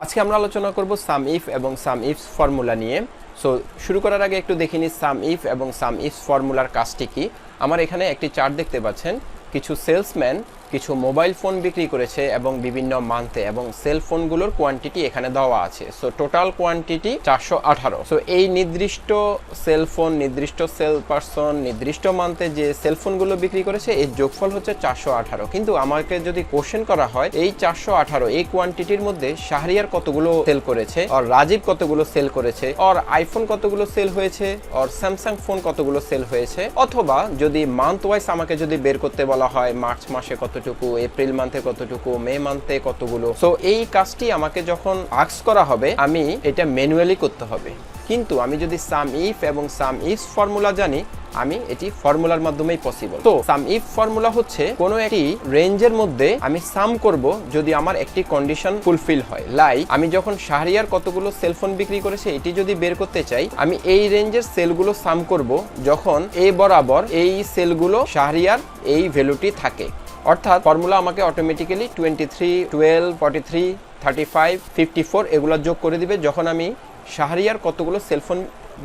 আজকে আমরা আলোচনা করব সাম ইফ এবং সাম ইফস ফর্মুলা নিয়ে। সো শুরু করার আগে একটু দেখে নিই সাম ইফ এবং সাম ইফস ফর্মুলার কাজটি কি। আমার এখানে একটি চার্ট দেখতে পাচ্ছেন, কিছু সেলসম্যান কিছু মোবাইল ফোন বিক্রি করেছে এবং বিভিন্ন মান্থে, এবং সেল ফোনগুলোর কোয়ান্টিটি এখানে দেওয়া আছে। So total quantity 418। সো এই নির্দিষ্ট সেল ফোন, নির্দিষ্ট সেল পারসন, নির্দিষ্ট মান্থে যে সেল ফোনগুলো বিক্রি করেছে এর যোগফল হচ্ছে 418। কিন্তু আমাকে যদি কোশ্চেন করা হয় এই 418 এই কোয়ান্টিটির মধ্যে শাহরিয়ার কতগুলো সেল করেছে, আর রাজীব কতগুলো সেল করেছে, আর আইফোন কতগুলো সেল হয়েছে, আর স্যামসাং ফোন কতগুলো সেল হয়েছে, অথবা যদি মান্থ ওয়াইজ আমাকে যদি বের করতে বলা হয় মার্চ মাসে কতটুকু, এপ্রিল মান্থে কতটুকু, মে মান্থে কতগুলো। সো এই কাজটি আমাকে যখন আস্ক করা হবে আমি এটা ম্যানুয়ালি করতে হবে। কিন্তু আমি যদি সাম ইফ এবং সাম ইফস ফর্মুলা জানি, আমি এটি ফর্মুলার মাধ্যমেই পসিবল। তো সাম ইফ ফর্মুলা হচ্ছে কোনো একটি রেঞ্জের মধ্যে আমি সাম করব যদি আমার একটি কন্ডিশন ফুলফিল হয়। লাইক আমি যখন শাহরিয়ার কতগুলো সেলফোন বিক্রি করেছে এটি যদি বের করতে চাই, আমি এই রেঞ্জের সেলগুলো সাম করব যখন এ বরাবর এই সেলগুলো শাহরিয়ার এই ভ্যালুটি থাকে। অর্থাৎ ফর্মুলা আমাকে অটোমেটিক্যালি 23, 12, 43, 35, 54 এগুলো যোগ করে দিবে যখন আমি শাহরিয়ার কতগুলো সেলফোন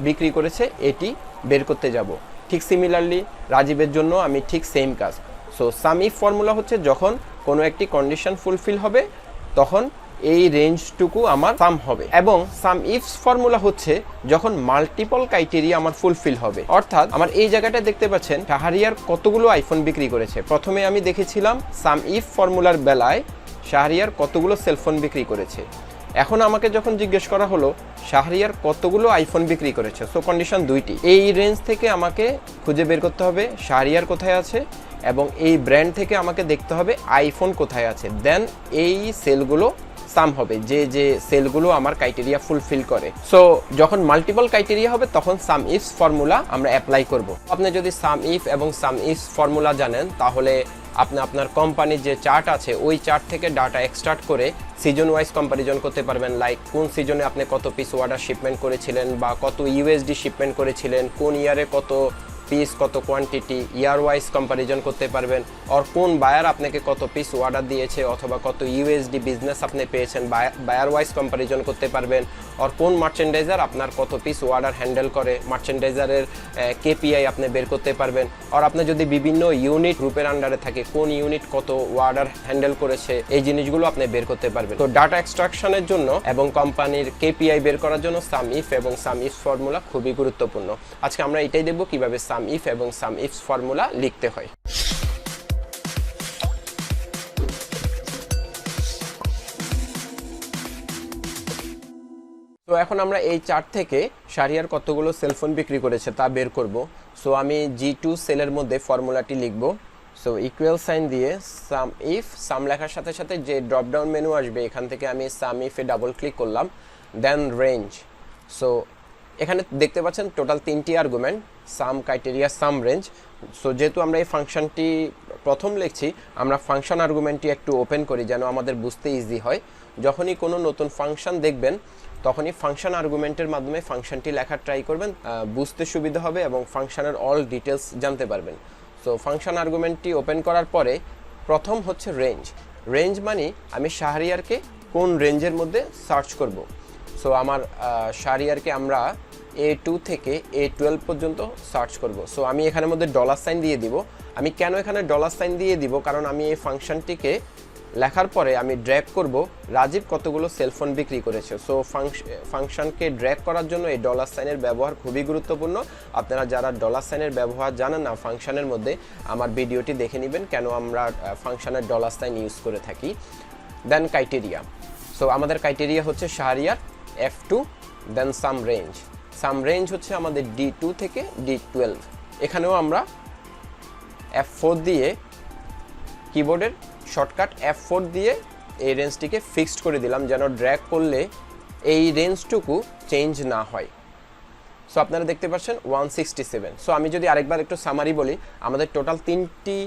বিক্রি করেছে এটি বের করতে যাব। ঠিক সিমিলারলি রাজীবের জন্য আমি ঠিক সেম কাজ। সো সাম ইফ ফর্মুলা হচ্ছে যখন কোনো একটি কন্ডিশন ফুলফিল হবে তখন এই রেঞ্জটুকু আমার সাম হবে, এবং সাম ইফস ফর্মুলা হচ্ছে যখন মাল্টিপল ক্রাইটেরিয়া আমার ফুলফিল হবে। অর্থাৎ আমার এই জায়গাটা দেখতে পাচ্ছেন শাহরিয়ার কতগুলো আইফোন বিক্রি করেছে। প্রথমে আমি দেখেছিলাম সাম ইফ ফর্মুলার বেলায় শাহরিয়ার কতগুলো সেলফোন বিক্রি করেছে। এখন আমাকে যখন জিজ্ঞেস করা হলো শাহরিয়ার কতগুলো আইফোন বিক্রি করেছে, সো কন্ডিশন দুইটি। এই রেঞ্জ থেকে আমাকে খুঁজে বের করতে হবে শাহরিয়ার কোথায় আছে, এবং এই ব্র্যান্ড থেকে আমাকে দেখতে হবে আইফোন কোথায় আছে। দেন এই সেলগুলো সাম হবে যে যে সেলগুলো আমার ক্রাইটেরিয়া ফুলফিল করে। সো যখন মাল্টিপল ক্রাইটেরিয়া হবে তখন সাম ইফস ফর্মুলা আমরা অ্যাপ্লাই করব। আপনি যদি সাম ইফ এবং সাম ইফস ফর্মুলা জানেন তাহলে আপনি আপনার কোম্পানির যে চার্ট আছে ওই চার্ট থেকে ডাটা এক্সট্রাক্ট করে সিজন ওয়াইজ কম্পারিজন করতে পারবেন। লাইক কোন সিজনে আপনি কত পিস অর্ডার শিপমেন্ট করেছিলেন, বা কত ইউএসডি শিপমেন্ট করেছিলেন, কোন ইয়ারে কত পিস, কত কোয়ান্টিটি, ইয়ার ওয়াইজ কম্পারিজন করতে পারবেন। আর কোন বায়ার আপনাকে কত পিস অর্ডার দিয়েছে অথবা কত ইউএসডি বিজনেস আপনি পেয়েছেন বায়ার ওয়াইজ কম্পারিজন করতে পারবেন। আর কোন মার্চেন্ডাইজার আপনার কত পিস অর্ডার হ্যান্ডেল করে, মার্চেন্ডাইজারের কেপিআই আপনি বের করতে পারবেন। আর আপনি যদি বিভিন্ন ইউনিট গ্রুপের আন্ডারে থাকে কোন ইউনিট কত অর্ডার হ্যান্ডেল করেছে এই জিনিসগুলো আপনি বের করতে পারবেন। তো ডাটা এক্সট্রাকশনের জন্য এবং কোম্পানির কেপিআই বের করার জন্য সাম ইফ এবং সাম ইফস ফর্মুলা খুবই গুরুত্বপূর্ণ। আজকে আমরা এটাই দেখব কিভাবে সাম ইফ এবং সাম ইফস ফর্মুলা লিখতে হয়। তো এখন আমরা এই চার্ট থেকে শাহরিয়ার কতগুলো সেলফোন বিক্রি করেছে তা বের করব। সো আমি G2 সেলের মধ্যে ফর্মুলাটি লিখব। সো ইকুয়াল সাইন দিয়ে সাম ইফ, সাম লেখার সাথে সাথে যে ড্রপ ডাউন মেনু আসবে এখান থেকে আমি সাম ইফে ডাবল ক্লিক করলাম, দেন রেঞ্জ। সো এখানে দেখতে পাচ্ছেন টোটাল 3টি আর্গুমেন্ট, সাম, ক্রাইটেরিয়া, সাম, রেঞ্জ। সো যেহেতু আমরা এই ফাংশনটি প্রথম লিখছি আমরা ফাংশন আর্গুমেন্টটি একটু ওপেন করি যেন আমাদের বুঝতে ইজি হয়। যখনই কোনো নতুন ফাংশন দেখবেন তখনই ফাংশন আর্গুমেন্টের মাধ্যমে ফাংশনটি লেখার ট্রাই করবেন, বুঝতে সুবিধা হবে এবং ফাংশনের অল ডিটেলস জানতে পারবেন। সো ফাংশন আর্গুমেন্টটি ওপেন করার পরে প্রথম হচ্ছে রেঞ্জ। রেঞ্জ মানে আমি শাহরিয়ারকে কোন রেঞ্জের মধ্যে সার্চ করব। সো আমার শাহরিয়ারকে আমরা A2 থেকে A12 পর্যন্ত সার্চ করব। সো আমি এখানের মধ্যে ডলার সাইন দিয়ে দিব। আমি কেন এখানে ডলার সাইন দিয়ে দিব, কারণ আমি এই ফাংশনটিকে লেখার পরে আমি ড্র্যাগ করব রাজীব কতগুলো সেলফোন বিক্রি করেছে। সো ফাংশনকে ড্র্যাগ করার জন্য এই ডলার সাইনের ব্যবহার খুবই গুরুত্বপূর্ণ। আপনারা যারা ডলার সাইনের ব্যবহার জানেন না ফাংশনের মধ্যে, আমার ভিডিওটি দেখে নেবেন কেন আমরা ফাংশনের ডলার সাইন ইউজ করে থাকি। দেন ক্রাইটেরিয়া। সো আমাদের ক্রাইটেরিয়া হচ্ছে শাহরিয়ার F2, দেন সাম রেঞ্জ। সাম রেঞ্জ হচ্ছে আমাদের D2 থেকে D12। এখানেও আমরা F4 দিয়ে কিবোর্ডের শর্টকাট F4 দিয়ে এই রেঞ্জটিকে ফিক্সড করে দিলাম যেন ড্র্যাগ করলে এই রেঞ্জটুকু চেঞ্জ না হয়। সো আপনারা দেখতে পাচ্ছেন 167। সো আমি যদি আরেকবার একটু সামারি বলি, আমাদের টোটাল 3টি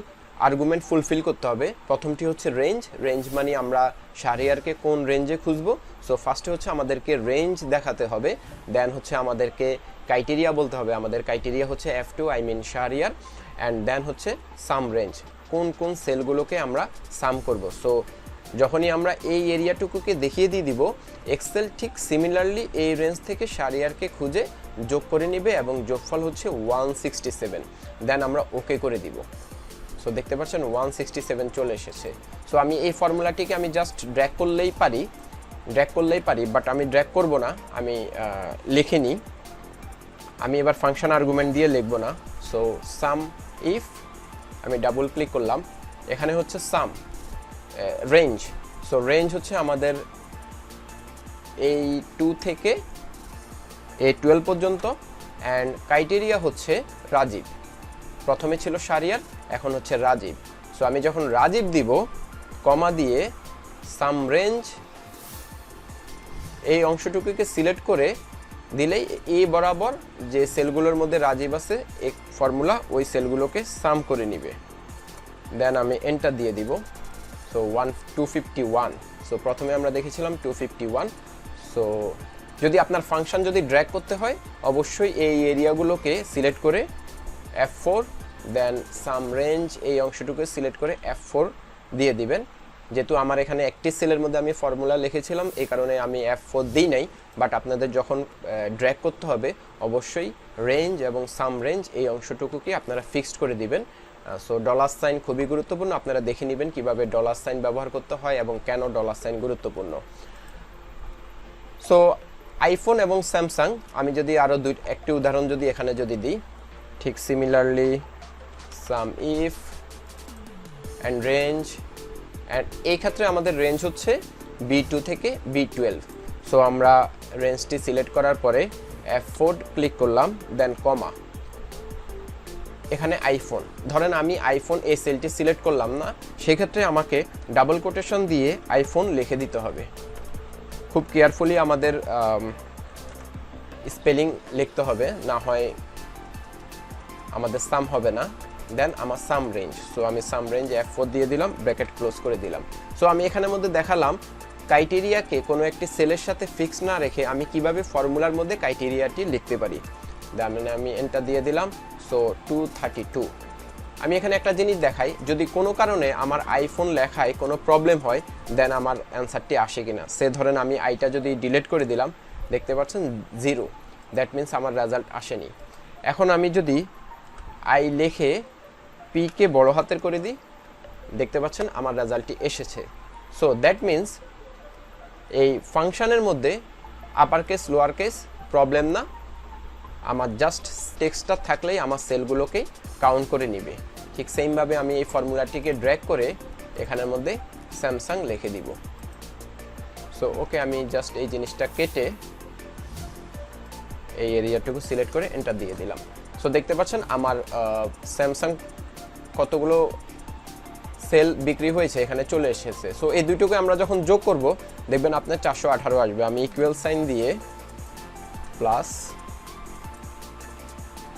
আর্গুমেন্ট ফুলফিল করতে হবে। প্রথমটি হচ্ছে রেঞ্জ। রেঞ্জ মানে আমরা শাহরিয়ারকে কোন রেঞ্জে খুঁজবো। সো ফার্স্টে হচ্ছে আমাদেরকে রেঞ্জ দেখাতে হবে, দেন হচ্ছে আমাদেরকে ক্রাইটেরিয়া বলতে হবে। আমাদের ক্রাইটেরিয়া হচ্ছে F2, I mean Shahriar, and then হচ্ছে সাম রেঞ্জ, কোন কোন সেলগুলোকে আমরা সাম করব। সো যখনই আমরা এই এরিয়াটুকুকে দেখিয়ে দিয়ে দিব, এক্সেল ঠিক সিমিলারলি এই রেঞ্জ থেকে সারিয়ারকে খুঁজে যোগ করে নিবে এবং যোগফল হচ্ছে 167। দেন আমরা ওকে করে দিব। সো দেখতে পাচ্ছেন 167 চলে এসেছে। সো আমি এই ফর্মুলাটিকে আমি জাস্ট ড্র্যাগ করলেই পারি, বাট আমি ড্র্যাগ করব না, আমি লিখে নিই। আমি এবার ফাংশন আর্গুমেন্ট দিয়ে লিখব না। সো সাম ইফ, আমি ডাবল ক্লিক করলাম, এখানে হচ্ছে সাম রেঞ্জ। সো রেঞ্জ হচ্ছে আমাদের এই 2 থেকে এই 12 পর্যন্ত, অ্যান্ড ক্রাইটেরিয়া হচ্ছে রাজীব। প্রথমে ছিল সারিয়ার, এখন হচ্ছে রাজীব। সো আমি যখন রাজীব দিব, কমা দিয়ে সাম রেঞ্জ এই অংশটুকুকে সিলেক্ট করে দিলেই এই বরাবর যে সেলগুলোর মধ্যে রাজীব আছে এক ফর্মুলা ওই সেলগুলোকে সাম করে নিবে। দেন আমি এন্টার দিয়ে দিব। সো 251। সো প্রথমে আমরা দেখেছিলাম 251। সো যদি আপনার ফাংশন যদি ড্র্যাগ করতে হয়, অবশ্যই এই এরিয়াগুলোকে সিলেক্ট করে F4, দেন সাম রেঞ্জ এই অংশটুকু সিলেক্ট করে F4 দিয়ে দিবেন। যেহেতু আমার এখানে একটি সেলের মধ্যে আমি ফর্মুলা লিখেছিলাম, এই কারণে আমি F4 দিই নাই, বাট আপনাদের যখন ড্র্যাগ করতে হবে অবশ্যই রেঞ্জ এবং সাম রেঞ্জ এই অংশটুকুকে আপনারা ফিক্সড করে দিবেন। সো ডলার সাইন খুবই গুরুত্বপূর্ণ, আপনারা দেখে নেবেন কিভাবে ডলার সাইন ব্যবহার করতে হয় এবং কেন ডলার সাইন গুরুত্বপূর্ণ। সো আইফোন এবং স্যামসাং, আমি যদি আরও একটি উদাহরণ যদি এখানে যদি দিই, ঠিক similarly some if and range, and এই ক্ষেত্রে আমাদের রেঞ্জ হচ্ছে B2 থেকে B12। সো আমরা রেঞ্জটি সিলেক্ট করার পরে F4 ক্লিক করলাম, দেন কমা, এখানে আইফোন। ধরেন আমি আইফোন এই সেলটি সিলেক্ট করলাম না, সেক্ষেত্রে আমাকে ডাবল কোটেশন দিয়ে আইফোন লিখে দিতে হবে। খুব কেয়ারফুলি আমাদের স্পেলিং লিখতে হবে, না হয় আমাদের সাম হবে না। দেন আমার সাম রেঞ্জ, সো আমি সাম রেঞ্জ F4 দিয়ে দিলাম, ব্র্যাকেট ক্লোজ করে দিলাম। সো আমি এখানের মধ্যে দেখালাম ক্রাইটেরিয়াকে কোনো একটি সেলের সাথে ফিক্স না রেখে আমি কিভাবে ফর্মুলার মধ্যে ক্রাইটেরিয়াটি লিখতে পারি। দেন আমি এন্টার দিয়ে দিলাম। সো 232। আমি এখানে একটা জিনিস দেখাই, যদি কোনো কারণে আমার আইফোন লেখায় কোনো প্রবলেম হয়, দেন আমার অ্যান্সারটি আসে কিনা। সে ধরেন আমি আইটা যদি ডিলিট করে দিলাম, দেখতে পাচ্ছেন 0, দ্যাট মিন্স আমার রেজাল্ট আসেনি। এখন আমি যদি আই লিখে পিকে বড় হাতের করে দিই, দেখতে পাচ্ছেন আমার রেজাল্টটি এসেছে। সো দ্যাট মিন্স এই ফাংশনের মধ্যে upper case lower case problem না, আমার জাস্ট টেক্সটটা থাকলেই আমার সেলগুলোকে কাউন্ট করে নিবে। ঠিক সেমভাবে আমি এই ফর্মুলাটিকে ড্র্যাগ করে এখানের মধ্যে স্যামসাং লিখে দিব। সো ওকে, আমি জাস্ট এই জিনিসটা কেটে এই এরিয়াটুকু সিলেক্ট করে এন্টার দিয়ে দিলাম। সো দেখতে পাচ্ছেন আমার স্যামসাং কতগুলো সেল বিক্রি হয়েছে এখানে চলে এসেছে। সো এই দুইটুকু আমরা যখন যোগ করব, দেখবেন আপনার 418 আসবে। আমি ইকুয়াল সাইন দিয়ে প্লাস,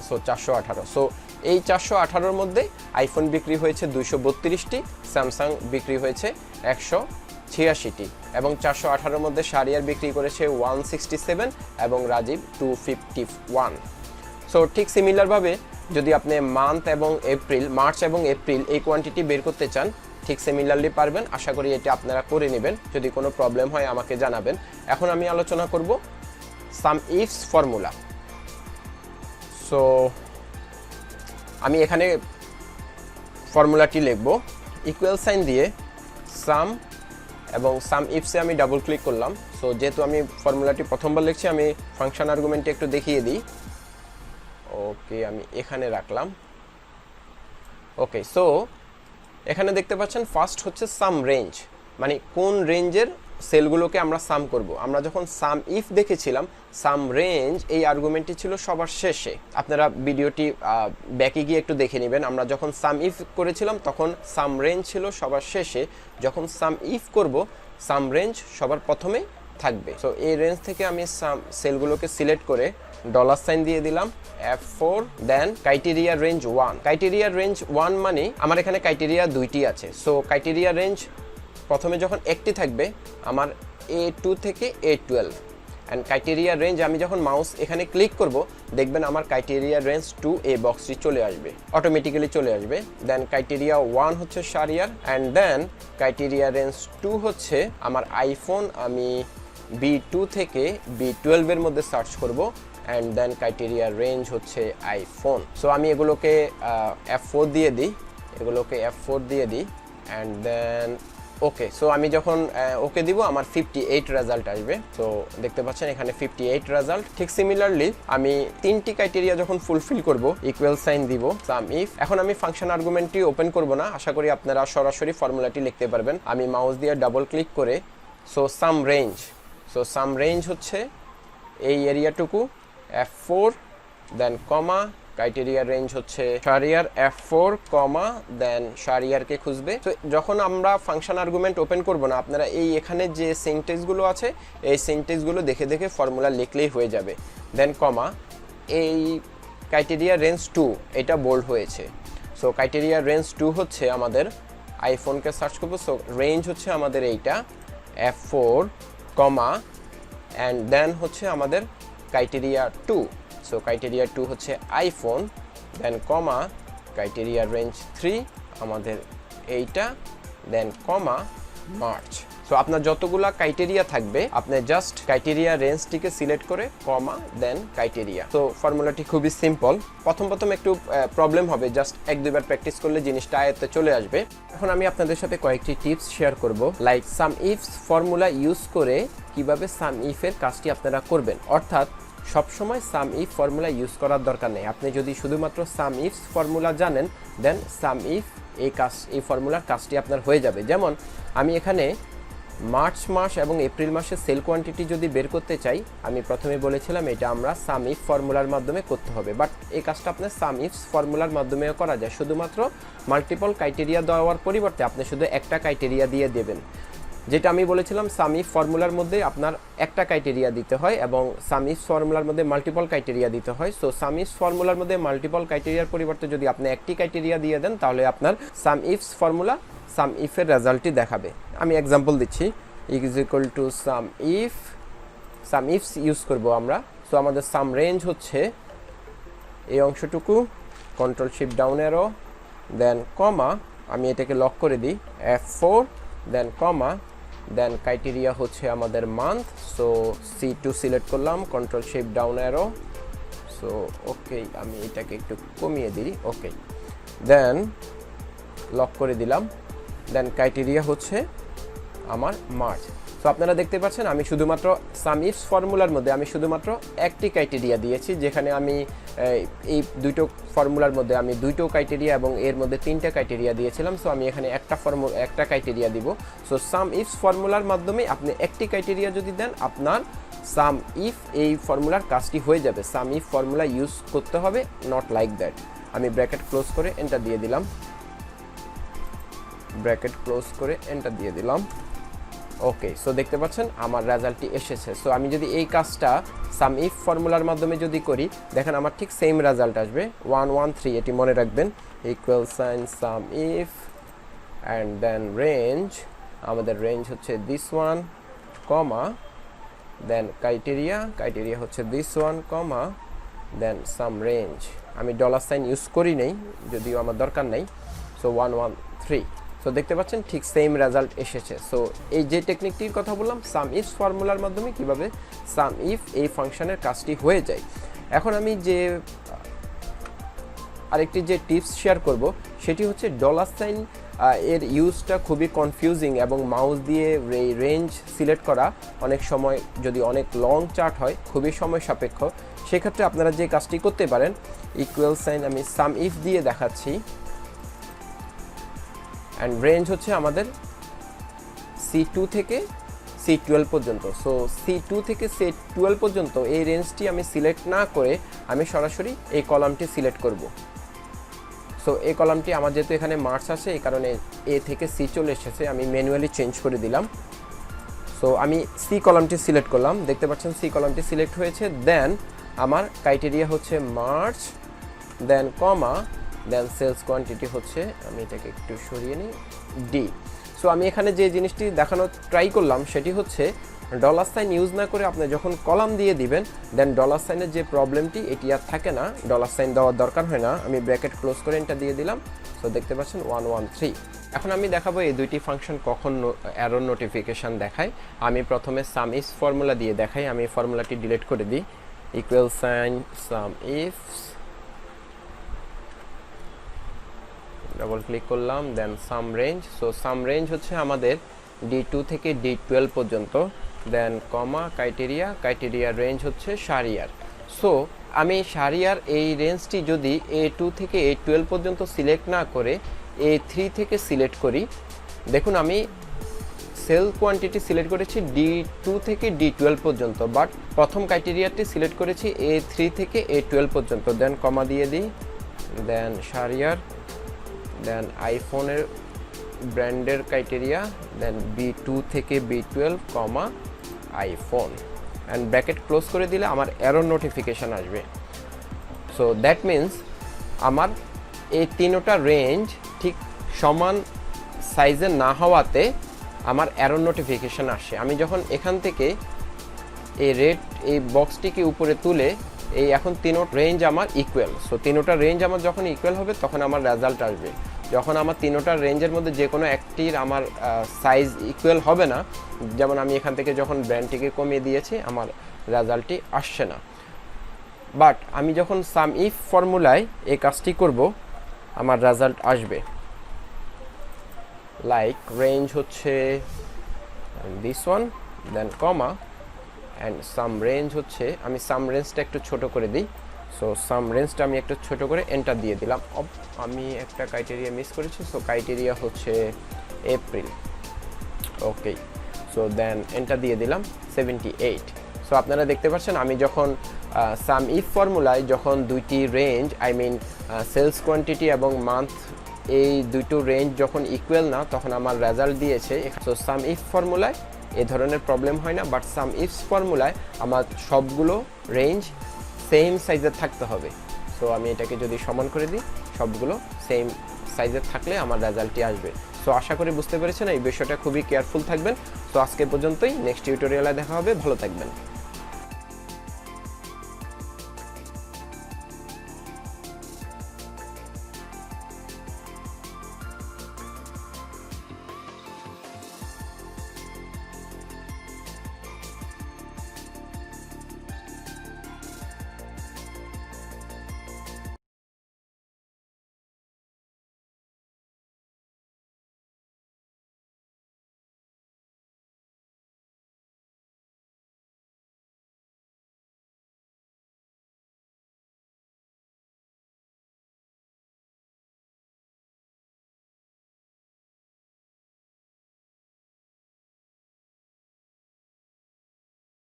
সো 418। সো এই 418-র মধ্যে আইফোন বিক্রি হয়েছে 232টি, স্যামসাং বিক্রি হয়েছে 186টি, এবং 418-র মধ্যে শারিয়ার বিক্রি করেছে 167 এবং রাজীব 251। সো ঠিক সিমিলারভাবে যদি আপনি মার্চ এবং এপ্রিল এই কোয়ান্টিটি বের করতে চান, ঠিক সিমিলারলি পারবেন। আশা করি এটা আপনারা করে নেবেন। যদি কোনো প্রবলেম হয় আমাকে জানাবেন। এখন আমি আলোচনা করব সাম ইফস ফর্মুলা। সো আমি এখানে ফর্মুলাটি লিখব, ইকুয়াল সাইন দিয়ে সাম এবং সাম ইফসে আমি ডাবল ক্লিক করলাম। সো যেহেতু আমি ফর্মুলাটি প্রথমবার লিখছি, আমি ফাংশন আর্গুমেন্টটি একটু দেখিয়ে দিই। ওকে, আমি এখানে রাখলাম। ওকে, সো এখানে দেখতে পাচ্ছেন ফার্স্ট হচ্ছে সাম রেঞ্জ, মানে কোন রেঞ্জের সেলগুলোকে আমরা সাম করব। আমরা যখন সাম ইফ দেখেছিলাম, সাম রেঞ্জ এই আর্গুমেন্টটি ছিল সবার শেষে। আপনারা ভিডিওটি ব্যাকে গিয়ে একটু দেখে নেবেন। আমরা যখন সাম ইফ করেছিলাম তখন সাম রেঞ্জ ছিল সবার শেষে, যখন সাম ইফ করব সাম রেঞ্জ সবার প্রথমে থাকবে। সো এই রেঞ্জ থেকে আমি সেলগুলোকে সিলেক্ট করে ডলার সাইন দিয়ে দিলাম F4, দেন ক্রাইটেরিয়া রেঞ্জ 1। ক্রাইটেরিয়া রেঞ্জ 1 মানে আমার এখানে ক্রাইটেরিয়া দুইটি আছে। সো ক্রাইটেরিয়া রেঞ্জ প্রথমে যখন একটি থাকবে আমার A2 থেকে A12, অ্যান্ড ক্রাইটেরিয়া রেঞ্জ আমি যখন মাউস এখানে ক্লিক করব দেখবেন আমার ক্রাইটেরিয়া রেঞ্জ 2 এই বক্সটি চলে আসবে, অটোমেটিক্যালি চলে আসবে। দেন ক্রাইটেরিয়া 1 হচ্ছে Shahriar, and then criteria range 2 হচ্ছে আমার আইফোন, আমি B2 থেকে B12 এর মধ্যে সার্চ করব, অ্যান্ড দেন ক্রাইটেরিয়া রেঞ্জ হচ্ছে আইফোন। সো আমি এগুলোকে F4 দিয়ে দিই, অ্যান্ড দেন ওকে। সো আমি যখন ওকে দিব আমার 58 রেজাল্ট আসবে। তো দেখতে পাচ্ছেন এখানে 58 রেজাল্ট। ঠিক সিমিলারলি আমি 3টি ক্রাইটেরিয়া যখন ফুলফিল করব ইকুয়াল সাইন দিব সাম ইফ। এখন আমি ফাংশন আর্গুমেন্টটি ওপেন করব না, আশা করি আপনারা সরাসরি ফর্মুলাটি লিখতে পারবেন। আমি মাউস দিয়ে ডাবল ক্লিক করে সাম রেঞ্জ হচ্ছে এই এরিয়াটুকু F4, দেন কমা, ক্রাইটেরিয়া রেঞ্জ হচ্ছে শারিয়ার F4, কমা, দেন শারিয়ারকে খুঁজবে। তো যখন আমরা ফাংশন আর্গুমেন্ট ওপেন করব না, আপনারা এই এখানে যে সিনট্যাক্সগুলো আছে এই সিনট্যাক্সগুলো দেখে দেখে ফর্মুলা লিখলেই হয়ে যাবে। দেন কমা, এই ক্রাইটেরিয়া রেঞ্জ 2 এটা বোল্ড হয়েছে। সো ক্রাইটেরিয়া রেঞ্জ 2 হচ্ছে আমাদের আইফোনকে সার্চ করব। সো রেঞ্জ হচ্ছে আমাদের এইটা F4, কমা, অ্যান্ড দেন হচ্ছে আমাদের ক্রাইটেরিয়া 2। সো ক্রাইটেরিয়া 2 হচ্ছে আইফোন, দেন কমা, ক্রাইটেরিয়া রেঞ্জ 3 আমাদের এইটা, দেন কমা, মার্চ। সো আপনার যতগুলা ক্রাইটেরিয়া থাকবে আপনি জাস্ট ক্রাইটেরিয়া রেঞ্জটিকে সিলেক্ট করে কমা, দেন ক্রাইটেরিয়া। তো ফর্মুলাটি খুবই সিম্পল। প্রথম একটু প্রবলেম হবে, জাস্ট 1-2 বার প্র্যাকটিস করলে জিনিসটা আয়ত্তে চলে আসবে। এখন আমি আপনাদের সাথে কয়েকটি টিপস শেয়ার করব, like some ifs formula use করে কিভাবে সাম ইফের কাজটি আপনারা করবেন। অর্থাৎ সবসময় সাম ইফ ফর্মুলা ইউজ করার দরকার নেই। আপনি যদি শুধুমাত্র সাম ইফস ফর্মুলা জানেন দেন সাম ইফ এই ফর্মুলার কাজটি আপনার হয়ে যাবে। যেমন আমি এখানে মার্চ মাস এবং এপ্রিল মাসের সেল কোয়ান্টিটি যদি বের করতে চাই, আমি প্রথমে বলেছিলাম এটা আমরা সাম ইফ ফর্মুলার মাধ্যমে করতে হবে, বাট এই কাজটা আপনার সাম ইফস ফর্মুলার মাধ্যমেও করা যায়। শুধুমাত্র মাল্টিপল ক্রাইটেরিয়া দেওয়ার পরিবর্তে আপনি শুধু একটা ক্রাইটেরিয়া দিয়ে দেবেন। যেটা আমি বলেছিলাম সাম ইফ ফর্মুলার মধ্যে আপনার একটা ক্রাইটেরিয়া দিতে হয় এবং সাম ইফ ফর্মুলার মধ্যে মাল্টিপল ক্রাইটেরিয়া দিতে হয়। সো সাম ইফ ফর্মুলার মধ্যে মাল্টিপল ক্রাইটেরিয়ার পরিবর্তে যদি আপনি একটি ক্রাইটেরিয়া দিয়ে দেন তাহলে আপনার সাম ইফস ফর্মুলা সাম ইফের রেজাল্টটি দেখাবে। আমি এক্সাম্পল দিচ্ছি, is equal to some ifs use করব আমরা। সো আমাদের সাম রেঞ্জ হচ্ছে এই অংশটুকু, কন্ট্রোল শিফট ডাউন অ্যারো, দেন কমা, আমি এটাকে লক করে দিই F4, দেন কমা, দেন ক্রাইটেরিয়া হচ্ছে আমাদের মান্থ। সো C2 সিলেক্ট করলাম, control shift down arrow. So okay, আমি এটাকে একটু কমিয়ে দিই, ওকে, দেন লক করে দিলাম। দেন ক্রাইটেরিয়া হচ্ছে আমার মার্চ। সো আপনারা দেখতে পাচ্ছেন আমি শুধুমাত্র সাম ইফস ফর্মুলার মধ্যে আমি শুধুমাত্র একটি ক্রাইটেরিয়া দিয়েছি, যেখানে আমি এই দুটো ফর্মুলার মধ্যে আমি দুটো ক্রাইটেরিয়া এবং এর মধ্যে 3টা ক্রাইটেরিয়া দিয়েছিলাম। সো আমি এখানে একটা ক্রাইটেরিয়া দিব। সো সাম ইফস ফর্মুলার মাধ্যমে আপনি একটি ক্রাইটেরিয়া যদি দেন আপনার সাম ইফ এই ফর্মুলার কাজটি হয়ে যাবে। সাম ইফ ফর্মুলা ইউজ করতে হবে, নট লাইক দ্যাট। আমি ব্র্যাকেট ক্লোজ করে এন্টার দিয়ে দিলাম, ওকে। সো দেখতে পাচ্ছেন আমার রেজাল্টটি এসেছে। সো আমি যদি এই কাজটা সাম ইফ ফর্মুলার মাধ্যমে যদি করি, দেখেন আমার ঠিক সেম রেজাল্ট আসবে 113। এটি মনে রাখবেন, equal sign sum if and then range, আমাদের রেঞ্জ হচ্ছে this one, comma, then criteria হচ্ছে this one, comma, then sum range. আমি ডলার সাইন ইউজ করি নেই, যদিও আমার দরকার নেই। সো 113। সো দেখতে পাচ্ছেন ঠিক সেম রেজাল্ট এসেছে। সো এই যে টেকনিকটির কথা বললাম সাম ইফ ফর্মুলার মাধ্যমে কিভাবে সাম ইফ এই ফাংশনের কাজটি হয়ে যায়। এখন আমি যে আরেকটি যে টিপস শেয়ার করব সেটি হচ্ছে ডলার সাইন এর ইউজটা খুবই কনফিউজিং এবং মাউস দিয়ে রেঞ্জ সিলেক্ট করা অনেক সময় যদি অনেক লং চার্ট হয় খুবই সময় সাপেক্ষ। সেক্ষেত্রে আপনারা যে কাজটি করতে পারেন, ইকুয়াল সাইন আমি সাম ইফ দিয়ে দেখাচ্ছি, অ্যান্ড রেঞ্জ হচ্ছে আমাদের C2 থেকে C12 পর্যন্ত। সো C2 থেকে C12 পর্যন্ত এই রেঞ্জটি আমি সিলেক্ট না করে আমি সরাসরি এই কলামটি সিলেক্ট করব। সো এই কলামটি আমার যেহেতু এখানে মার্চ আছে এই কারণে A থেকে C চলে এসেছে, আমি ম্যানুয়ালি চেঞ্জ করে দিলাম। সো আমি C কলামটি সিলেক্ট করলাম, দেখতে পাচ্ছেন C কলামটি সিলেক্ট হয়েছে। দেন আমার ক্রাইটেরিয়া হচ্ছে মার্চ, দেন কমা, দেন সেলস কোয়ান্টিটি হচ্ছে, আমি এটাকে একটু সরিয়ে নিই, D। সো আমি এখানে যে জিনিসটি দেখানোর ট্রাই করলাম সেটি হচ্ছে ডলার সাইন ইউজ না করে আপনি যখন কলাম দিয়ে দিবেন দেন ডলার সাইনের যে প্রবলেমটি এটি আর থাকে না, ডলার সাইন দেওয়ার দরকার হয় না। আমি ব্র্যাকেট ক্লোজ করে এটা দিয়ে দিলাম। সো দেখতে পাচ্ছেন 113। এখন আমি দেখাবো এই দুইটি ফাংশন কখন এরর নোটিফিকেশন দেখায়। আমি প্রথমে সাম ইফস ফর্মুলা দিয়ে দেখাই। আমি ফর্মুলাটি ডিলিট করে দিই। Equal sign sum ifs, double click করলাম, then sum range. So sum range হচ্ছে আমাদের D2 থেকে D12 পর্যন্ত, দেন কমা ক্রাইটেরিয়া রেঞ্জ হচ্ছে সারিয়ার। সো আমি সারিয়ার এই রেঞ্জটি যদি A2 থেকে A12 পর্যন্ত সিলেক্ট না করে A3 থেকে সিলেক্ট করি, দেখুন আমি সেল কোয়ান্টিটি সিলেক্ট করেছি D2 থেকে D12 পর্যন্ত, বাট প্রথম ক্রাইটেরিয়াটি সিলেক্ট করেছি A3 থেকে A12 পর্যন্ত, দেন কমা দিয়ে দিই, দেন সারিয়ার, দেন আইফোনের ব্র্যান্ডের ক্রাইটেরিয়া, দেন B2 থেকে B12 comma iPhone, and bracket close করে দিলে আমার এরর নোটিফিকেশান আসবে। সো দ্যাট মিন্স আমার এই তিনটা রেঞ্জ ঠিক সমান সাইজের না হওয়াতে আমার এরর নোটিফিকেশান আসে। আমি যখন এখান থেকে এই বক্সটিকে উপরে তুলে এখন তিনোটা রেঞ্জ আমার ইকুয়াল, সো তিনোটা রেঞ্জ আমার যখন ইকুয়াল হবে তখন আমার রেজাল্ট আসবে। যখন আমার তিনোটা রেঞ্জের মধ্যে যে কোনো একটির আমার সাইজ ইকুয়াল হবে না, যেমন আমি এখান থেকে যখন ব্র্যান্ডটিকে কমিয়ে দিয়েছি আমার রেজাল্টটি আসছে না। বাট আমি যখন সাম ইফ ফর্মুলায় এই কাজটি করব আমার রেজাল্ট আসবে। লাইক রেঞ্জ হচ্ছে this one, then comma, and some range হচ্ছে, আমি সাম রেঞ্জটা একটু ছোট করে দিই। সো সাম রেঞ্জটা আমি একটু ছোট করে এন্টার দিয়ে দিলাম। আমি একটা ক্রাইটেরিয়া মিস করেছি, সো ক্রাইটেরিয়া হচ্ছে এপ্রিল। ওকে, সো দেন এন্টার দিয়ে দিলাম 78। সো আপনারা দেখতে পাচ্ছেন আমি যখন সাম ইফ ফর্মুলায় যখন দুইটি range, I mean sales quantity এবং মান্থ, এই দুটো রেঞ্জ যখন ইকুয়াল না তখন আমার রেজাল্ট দিয়েছে। সো সাম ইফ ফর্মুলায় এ ধরনের প্রবলেম হয় না, বাট সাম ইফস ফর্মুলায় আমার সবগুলো রেঞ্জ সেম সাইজের থাকতে হবে। সো আমি এটাকে যদি সমান করে দিই, সবগুলো সেম সাইজের থাকলে আমার রেজাল্টটি আসবে। সো আশা করি বুঝতে পেরেছেন, এই বিষয়টা খুবই কেয়ারফুল থাকবেন। সো আজকে পর্যন্তই, নেক্সট টিউটোরিয়ালে দেখা হবে, ভালো থাকবেন।